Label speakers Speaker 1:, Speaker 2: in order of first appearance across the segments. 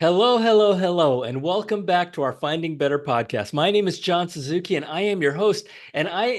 Speaker 1: Hello, hello, hello, and welcome back to our Finding Better podcast. My name is John Suzuki, and I am your host. And I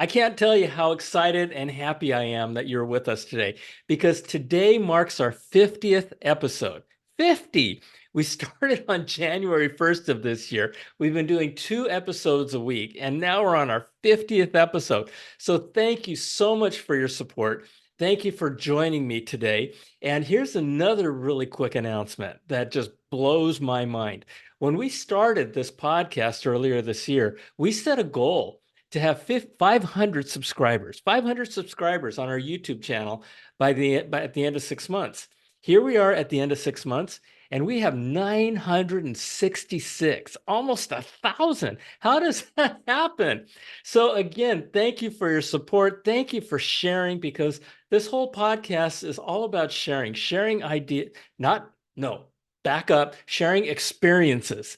Speaker 1: can't tell you how excited and happy I am that you're with us today because today marks our 50th episode. 50. We started on January 1st of this year. We've been doing 2 episodes a week, and now we're on our 50th episode. So thank you so much for your support. Thank you for joining me today. And here's another really quick announcement that just blows my mind. When we started this podcast earlier this year, we set a goal to have 500 subscribers, 500 subscribers on our YouTube channel at the end of 6 months. Here we are at the end of 6 months, and we have 966, almost 1,000. How does that happen? So again, thank you for your support. Thank you for sharing because this whole podcast is all about sharing ideas, not, no, back up, sharing experiences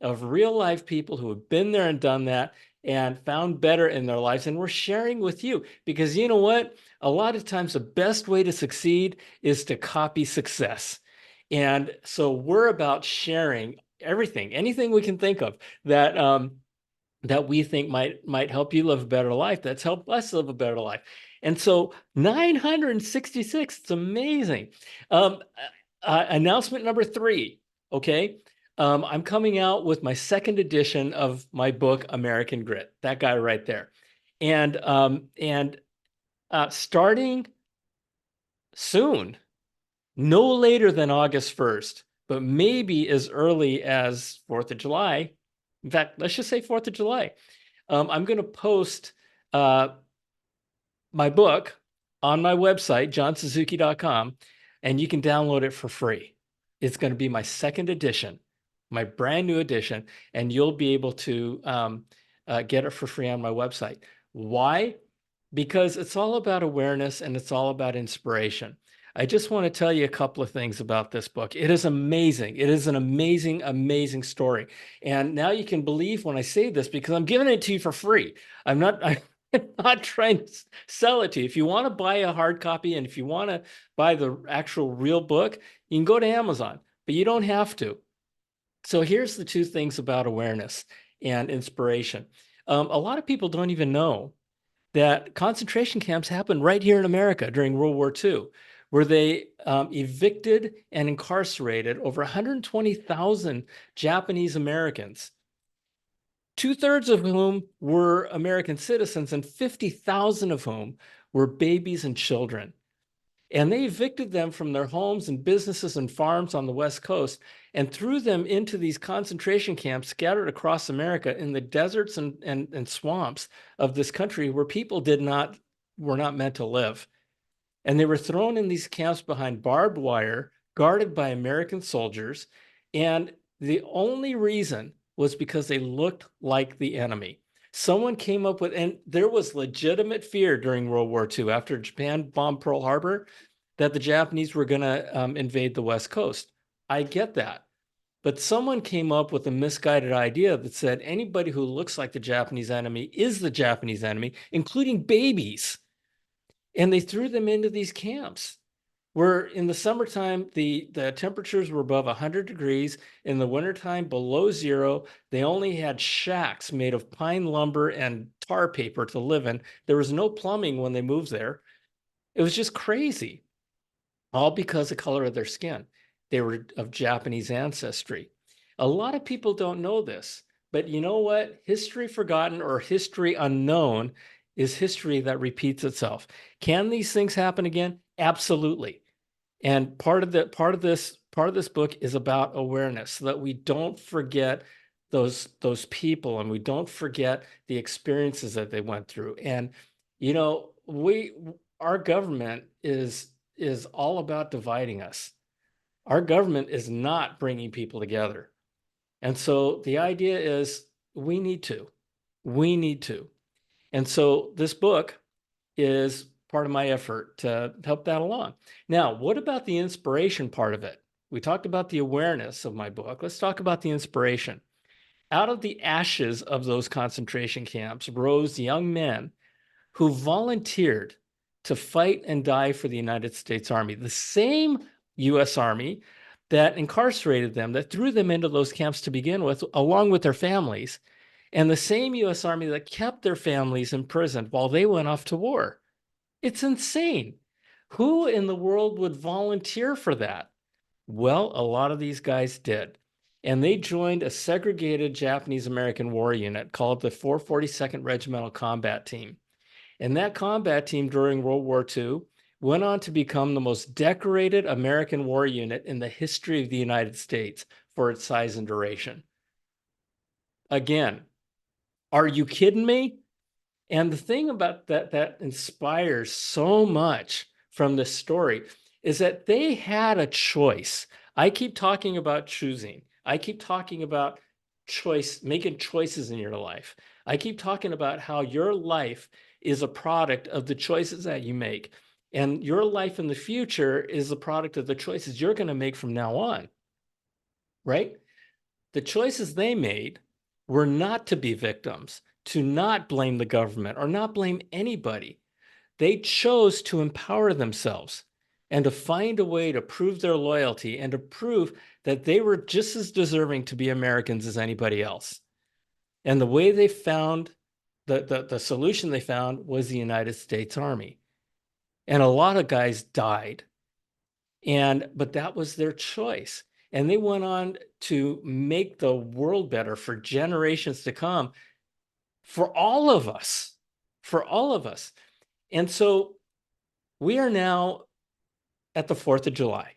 Speaker 1: of real life people who have been there and done that and found better in their lives. And we're sharing with you because you know what? A lot of times the best way to succeed is to copy success. And so we're about sharing everything, anything we can think of that we think might help you live a better life, that's helped us live a better life. And so 966, it's amazing. Um, Announcement number 3, okay? I'm coming out with my second edition of my book, American Grit, that guy right there. And starting soon, no later than August 1st, but maybe as early as 4th of July. In fact, let's just say 4th of July. I'm going to post uh, my book on my website, johnsuzuki.com, and you can download it for free. It's going to be my second edition, my brand new edition, and you'll be able to get it for free on my website. Why? Because it's all about awareness and it's all about inspiration. I just want to tell you a couple of things about this book. It is amazing. It is an amazing, amazing story. And now you can believe when I say this because I'm giving it to you for free. I'm not trying to sell it to you. If you want to buy a hard copy and if you want to buy the actual real book, you can go to Amazon, but you don't have to. So here's the two things about awareness and inspiration. A lot of people don't even know that concentration camps happened right here in America during World War II, where they evicted and incarcerated over 120,000 Japanese Americans, 2/3 of whom were American citizens, and 50,000 of whom were babies and children. And they evicted them from their homes and businesses and farms on the West Coast and threw them into these concentration camps scattered across America in the deserts and swamps of this country where people were not meant to live. And they were thrown in these camps behind barbed wire, guarded by American soldiers. And the only reason was because they looked like the enemy. Someone came up with, and there was legitimate fear during World War II after Japan bombed Pearl Harbor that the Japanese were going to invade the West Coast. I get that. But someone came up with a misguided idea that said anybody who looks like the Japanese enemy is the Japanese enemy, including babies. And they threw them into these camps where in the summertime, the temperatures were above 100 degrees. In the wintertime, below zero. They only had shacks made of pine lumber and tar paper to live in. There was no plumbing when they moved there. It was just crazy, all because of the color of their skin. They were of Japanese ancestry. A lot of people don't know this, but you know what? History forgotten or history unknown is history that repeats itself. Can these things happen again? Absolutely. And part of this book is about awareness so that we don't forget those people and we don't forget the experiences that they went through. And you know, our government is all about dividing us. Our government is not bringing people together. And so the idea is we need to. We need to. And so this book is part of my effort to help that along. Now, what about the inspiration part of it? We talked about the awareness of my book. Let's talk about the inspiration. Out of the ashes of those concentration camps rose young men who volunteered to fight and die for the United States Army, the same US Army that incarcerated them, that threw them into those camps to begin with, along with their families, and the same US Army that kept their families imprisoned while they went off to war. It's insane. Who in the world would volunteer for that? Well, a lot of these guys did. And they joined a segregated Japanese American war unit called the 442nd Regimental Combat Team. And that combat team during World War II went on to become the most decorated American war unit in the history of the United States for its size and duration. Again, are you kidding me? And the thing about that inspires so much from this story is that they had a choice. I keep talking about choosing. I keep talking about choice, making choices in your life. I keep talking about how your life is a product of the choices that you make. And your life in the future is a product of the choices you're going to make from now on, right? The choices they made were not to be victims, to not blame the government or not blame anybody. They chose to empower themselves and to find a way to prove their loyalty and to prove that they were just as deserving to be Americans as anybody else. And the way they found the solution they found was the United States Army. And a lot of guys died. But that was their choice. And they went on to make the world better for generations to come, for all of us, for all of us. And so we are now at the 4th of July.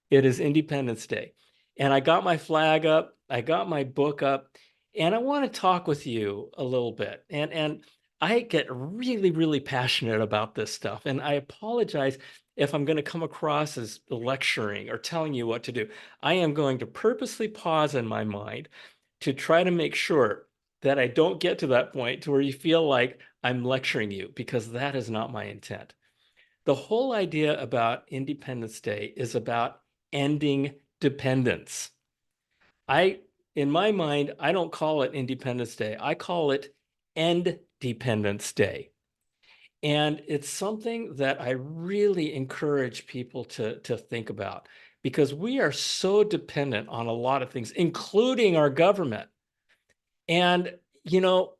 Speaker 1: It is Independence Day. And I got my flag up, I got my book up, and I want to talk with you a little bit. And I get really, really passionate about this stuff. And I apologize if I'm going to come across as lecturing or telling you what to do. I am going to purposely pause in my mind to try to make sure that I don't get to that point to where you feel like I'm lecturing you, because that is not my intent. The whole idea about Independence Day is about ending dependence. In my mind, I don't call it Independence Day. I call it End Dependence Day. And it's something that I really encourage people to think about, because we are so dependent on a lot of things, including our government. And, you know,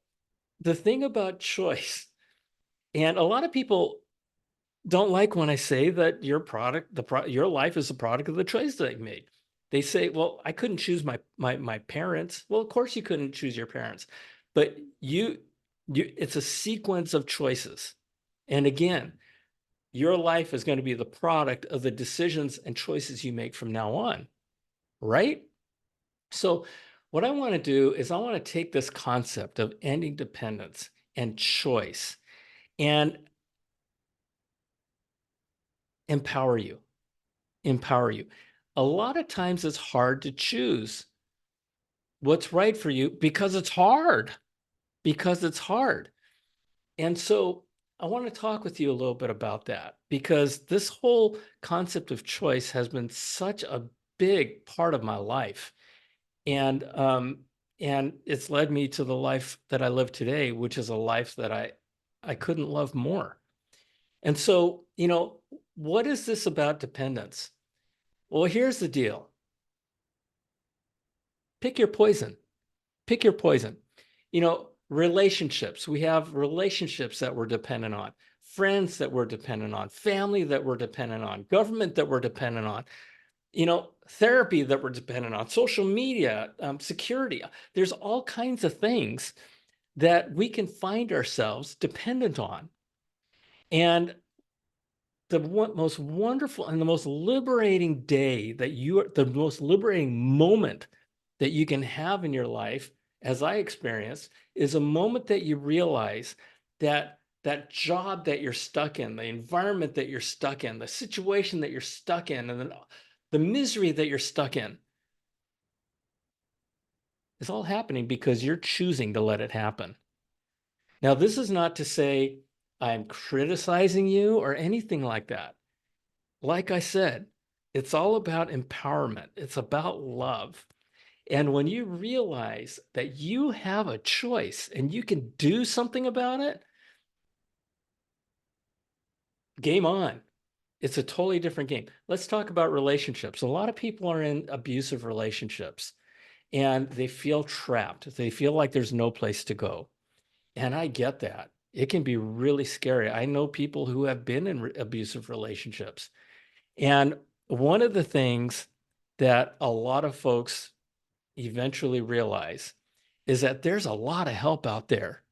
Speaker 1: the thing about choice, and a lot of people don't like when I say that your life is a product of the choice that you made. They say, well, I couldn't choose my parents. Well, of course you couldn't choose your parents, but it's a sequence of choices. And again, your life is going to be the product of the decisions and choices you make from now on, right? So what I want to do is I want to take this concept of ending dependence and choice and empower you. Empower you. A lot of times it's hard to choose what's right for you because it's hard, because it's hard. And so I want to talk with you a little bit about that, because this whole concept of choice has been such a big part of my life. And it's led me to the life that I live today, which is a life that I couldn't love more. And so, what is this about dependence? Well, here's the deal. Pick your poison. Pick your poison. Relationships. We have relationships that we're dependent on, friends that we're dependent on, family that we're dependent on, government that we're dependent on, therapy that we're dependent on, social media, security. There's all kinds of things that we can find ourselves dependent on. And the most wonderful and the most liberating the most liberating moment that you can have in your life, as I experienced, is a moment that you realize that that job that you're stuck in, the environment that you're stuck in, the situation that you're stuck in, and the misery that you're stuck in is all happening because you're choosing to let it happen. Now, this is not to say I'm criticizing you or anything like that. Like I said, it's all about empowerment. It's about love. And when you realize that you have a choice and you can do something about it, game on. It's a totally different game. Let's talk about relationships. A lot of people are in abusive relationships and they feel trapped. They feel like there's no place to go. And I get that. It can be really scary. I know people who have been in abusive relationships. And one of the things that a lot of folks eventually realize is that there's a lot of help out there.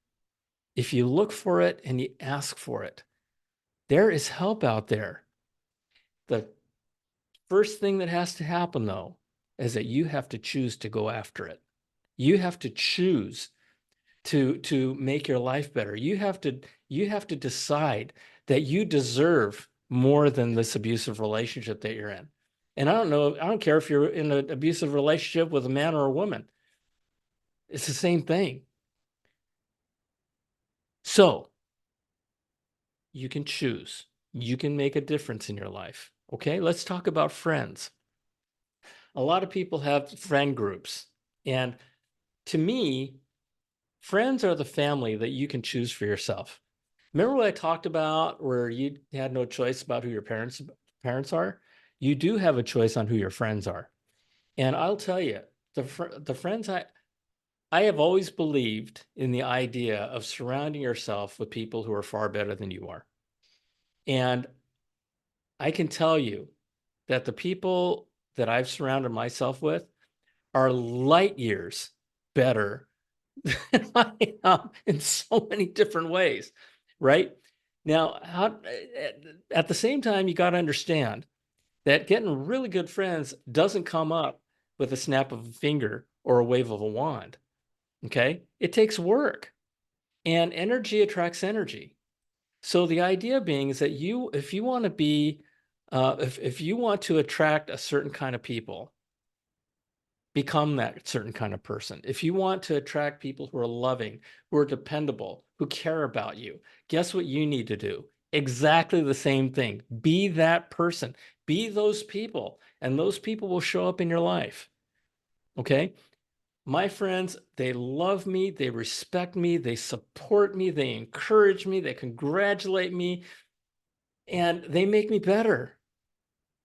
Speaker 1: If you look for it and you ask for it, there is help out there. The first thing that has to happen, though, is that you have to choose to go after it. You have to choose to make your life better. You have to decide that you deserve more than this abusive relationship that you're in. And I don't know, I don't care if you're in an abusive relationship with a man or a woman. It's the same thing. So you can choose. You can make a difference in your life. Okay, let's talk about friends. A lot of people have friend groups. And to me, friends are the family that you can choose for yourself. Remember what I talked about where you had no choice about who your parents are? You do have a choice on who your friends are. And I'll tell you, the friends I have always believed in the idea of surrounding yourself with people who are far better than you are. And I can tell you that the people that I've surrounded myself with are light years better than I am in so many different ways, right? Now, at the same time, you got to understand that getting really good friends doesn't come up with a snap of a finger or a wave of a wand. Okay. It takes work, and energy attracts energy. So the idea being is that if you want to be, if you want to attract a certain kind of people, become that certain kind of person. If you want to attract people who are loving, who are dependable, who care about you, guess what you need to do? Exactly the same thing. Be that person. Be those people, and those people will show up in your life. Okay? My friends, they love me, they respect me, they support me, they encourage me, they congratulate me, and they make me better.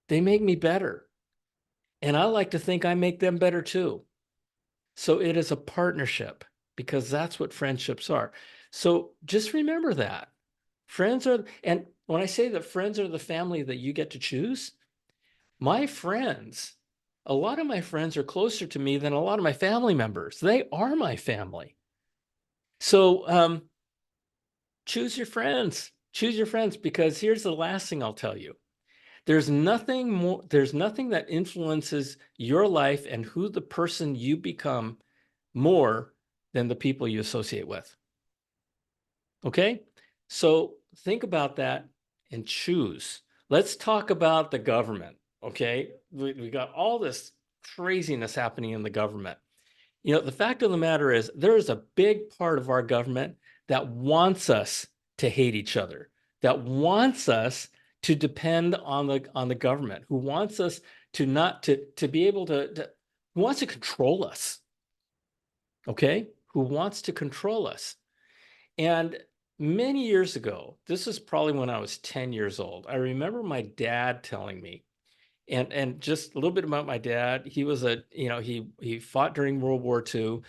Speaker 1: They make me better. And I like to think I make them better too. So it is a partnership because that's what friendships are. So just remember that. Friends are, and when I say that friends are the family that you get to choose, my friends, a lot of my friends are closer to me than a lot of my family members. They are my family. So choose your friends, because here's the last thing I'll tell you. There's nothing that influences your life and who the person you become more than the people you associate with. Okay? So think about that and choose. Let's talk about the government. Okay? We got all this craziness happening in the government. You know, the fact of the matter is, there is a big part of our government that wants us to hate each other, that wants us to depend on the government, who wants us to not to be able to who wants to control us. Okay? Who wants to control us. And many years ago, this is probably when I was 10 years old, I remember my dad telling me, and just a little bit about my dad. He was he fought during World War II.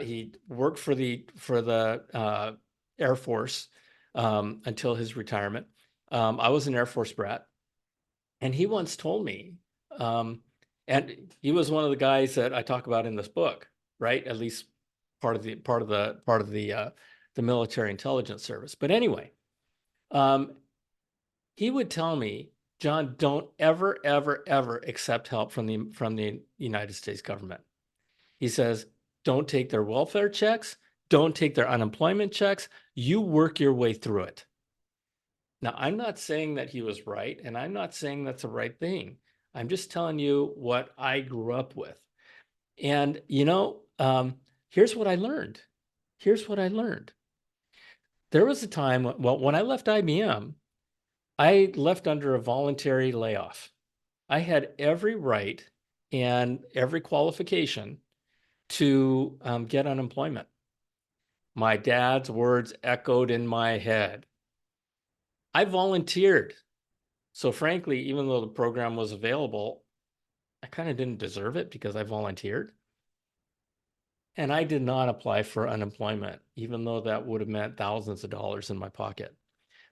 Speaker 1: He worked for the Air Force until his retirement. I was an Air Force brat, and he once told me, um, and he was one of the guys that I talk about in this book, right? At least part of the military intelligence service. But anyway, um, he would tell me, John, don't ever, ever, ever accept help from the United States government. He says, don't take their welfare checks, don't take their unemployment checks. You work your way through it. Now, I'm not saying that he was right, and I'm not saying that's the right thing. I'm just telling you what I grew up with. And, here's what I learned. Here's what I learned. There was a time, well, when I left IBM, I left under a voluntary layoff. I had every right and every qualification to get unemployment. My dad's words echoed in my head. I volunteered. So frankly, even though the program was available, I kind of didn't deserve it because I volunteered. And I did not apply for unemployment, even though that would have meant thousands of dollars in my pocket.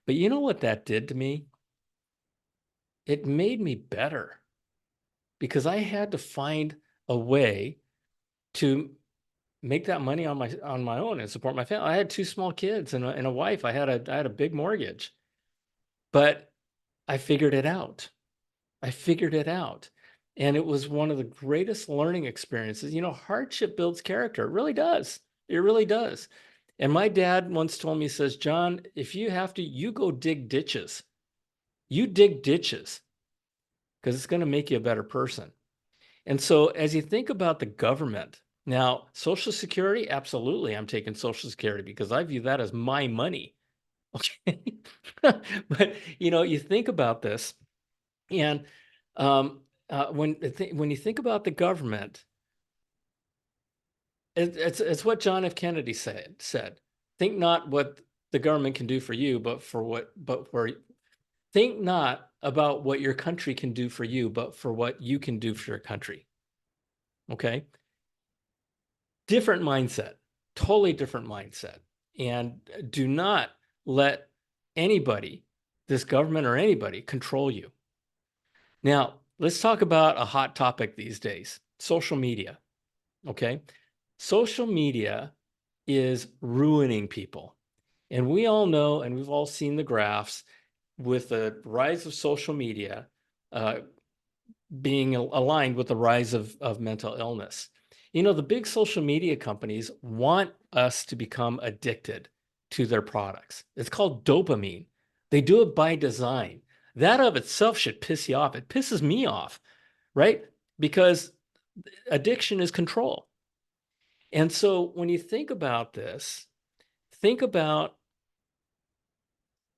Speaker 1: But you know what that did to me? It made me better because I had to find a way to make that money on my own and support my family. I had two small kids and a wife. I had a big mortgage, but I figured it out. I figured it out. And it was one of the greatest learning experiences. You know, hardship builds character. It really does. It really does. And my dad once told me, he says, John, if you have to, you go dig ditches. You dig ditches because it's going to make you a better person. And so as you think about the government, now, Social Security, absolutely, I'm taking Social Security because I view that as my money. Okay. But you think about this, and when you think about the government, it's what John F. Kennedy said. Think not what the government can do for you, think not about what your country can do for you, but for what you can do for your country. Okay. Different mindset, totally different mindset. And do not let anybody, this government or anybody, control you. Now, let's talk about a hot topic these days, social media. Okay. Social media is ruining people. And we all know, and we've all seen the graphs with the rise of social media uh, being aligned with the rise of mental illness. The big social media companies want us to become addicted to their products. It's called dopamine. They do it by design. That of itself should piss you off. It pisses me off, right? Because addiction is control. And so when you think about this, think about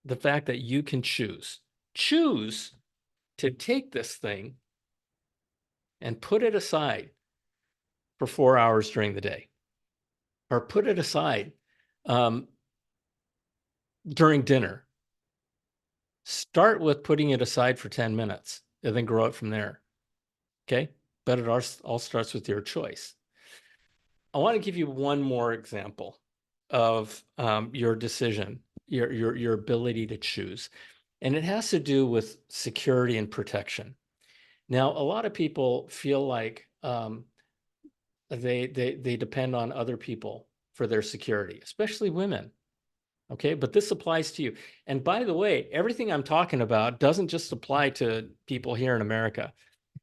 Speaker 1: the fact that you can choose to take this thing and put it aside for 4 hours during the day, or put it aside um, during dinner. Start with putting it aside for 10 minutes and then grow it from there. Okay. But it all starts with your choice. I want to give you one more example of your decision, your ability to choose. And it has to do with security and protection. Now, a lot of people feel like they depend on other people for their security, especially women. Okay, but this applies to you. And by the way, everything I'm talking about doesn't just apply to people here in America.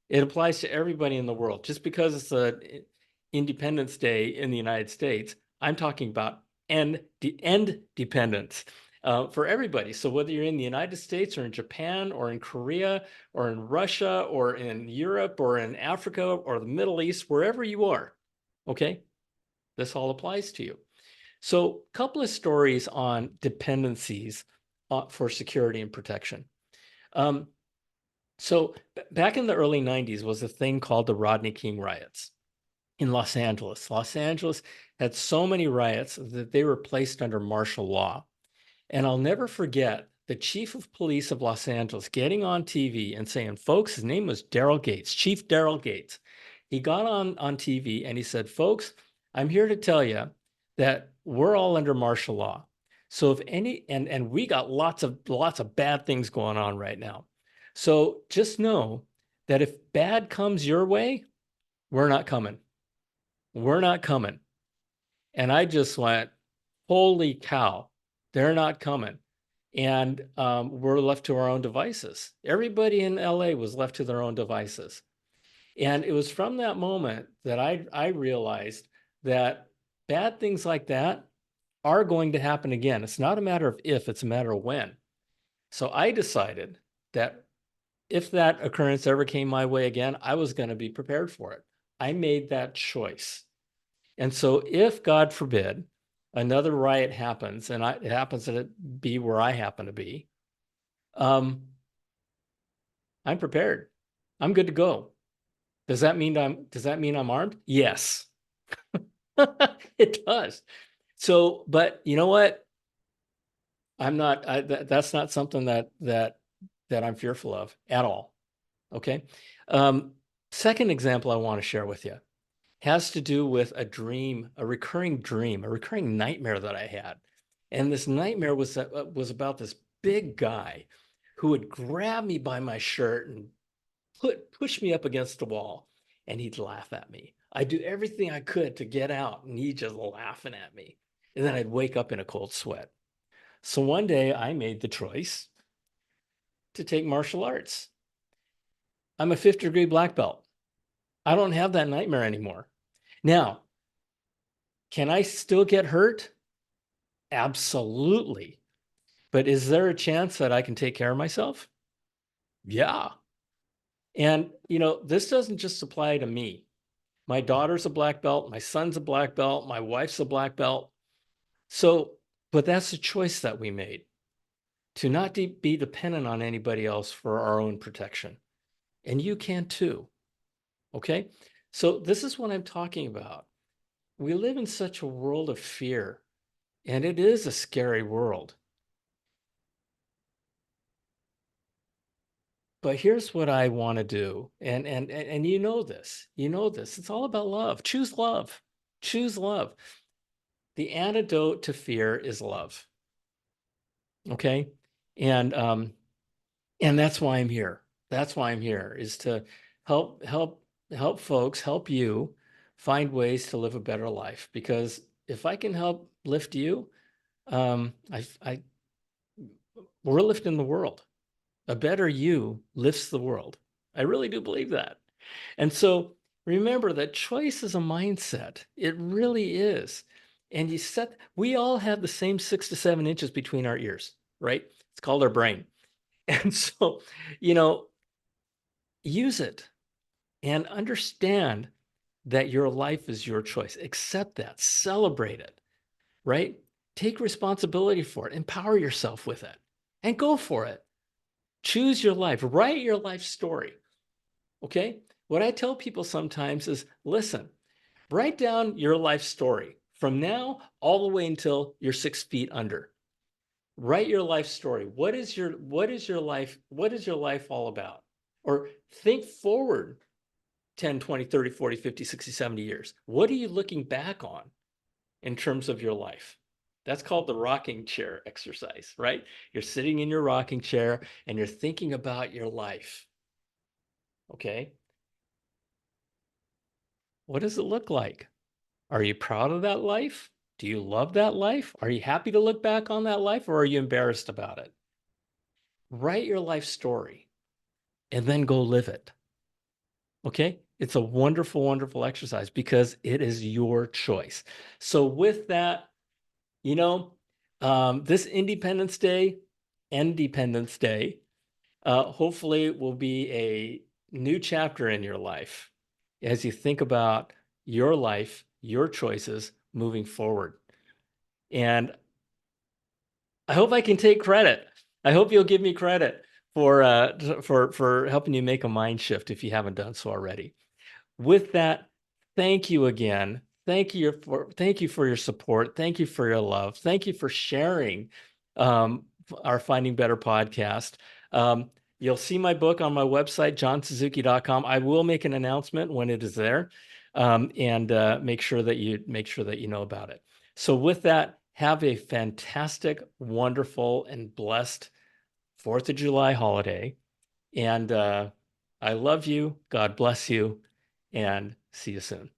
Speaker 1: It applies to everybody in the world. Just because it's a Independence Day in the United States, I'm talking about end dependence for everybody. So whether you're in the United States or in Japan or in Korea or in Russia or in Europe or in Africa or the Middle East, wherever you are, okay, this all applies to you. So a couple of stories on dependencies for security and protection. Um, so back in the early 90s was a thing called the Rodney King riots in Los Angeles. Los Angeles had so many riots that they were placed under martial law. And I'll never forget the chief of police of Los Angeles getting on TV and saying, folks, his name was Daryl Gates, Chief Daryl Gates. He got on TV and he said, folks, I'm here to tell you that we're all under martial law. So if any, and we got lots of bad things going on right now. So just know that if bad comes your way, we're not coming. We're not coming. And I just went, holy cow, they're not coming. And we're left to our own devices. Everybody in LA was left to their own devices. And it was from that moment that I realized that bad things like that are going to happen again. It's not a matter of if, it's a matter of when. So I decided that if that occurrence ever came my way again, I was going to be prepared for it. I made that choice. And so if, God forbid, another riot happens and it happens to be where I happen to be, um, I'm prepared. I'm good to go. Does that mean I'm armed? Yes. It does. So, but you know what? I'm not, that's not something that that I'm fearful of at all. Okay. Um, Second example I want to share with you has to do with a dream, a recurring nightmare that I had. And this nightmare was about this big guy who would grab me by my shirt and push me up against the wall, and he'd laugh at me. I'd do everything I could to get out, and he'd just laughing at me. And then I'd wake up in a cold sweat. So one day I made the choice to take martial arts. I'm a fifth degree black belt. I don't have that nightmare anymore. Now, can I still get hurt? Absolutely. But is there a chance that I can take care of myself? Yeah. And, this doesn't just apply to me. My daughter's a black belt. My son's a black belt. My wife's a black belt. So, but that's a choice that we made to not be dependent on anybody else for our own protection. And you can too. Okay. So, this is what I'm talking about. We live in such a world of fear, and it is a scary world. But here's what I want to do. And you know this. It's all about love. Choose love. Choose love. The antidote to fear is love. Okay? And and that's why I'm here. That's why I'm here, is to help folks, help you find ways to live a better life. Because if I can help lift you, I we're lifting the world. A better you lifts the world. I really do believe that. And so remember that choice is a mindset. It really is. And we all have the same 6 to 7 inches between our ears, right? It's called our brain. And so, you know, use it and understand that your life is your choice. Accept that, celebrate it, right? Take responsibility for it, empower yourself with it, and go for it. Choose your life, write your life story. Okay. What I tell people sometimes is listen, write down your life story from now all the way until you're 6 feet under. Write your life story. What is your life all about? Or think forward 10, 20, 30, 40, 50, 60, 70 years. What are you looking back on in terms of your life? That's called the rocking chair exercise, right? You're sitting in your rocking chair and you're thinking about your life. Okay. What does it look like? Are you proud of that life? Do you love that life? Are you happy to look back on that life, or are you embarrassed about it? Write your life story and then go live it. Okay? It's a wonderful, wonderful exercise because it is your choice. So, with that, you know, this Independence Day, hopefully will be a new chapter in your life as you think about your life, your choices moving forward. And I hope I can take credit. I hope you'll give me credit for helping you make a mind shift if you haven't done so already. With that, thank you again. Thank you for your support. Thank you for your love. Thank you for sharing our Finding Better podcast. Um, you'll see my book on my website, johnsuzuki.com. I will make an announcement when it is there, and make sure that you know about it. So with that, have a fantastic, wonderful, and blessed 4th of July holiday. And I love you. God bless you. And see you soon.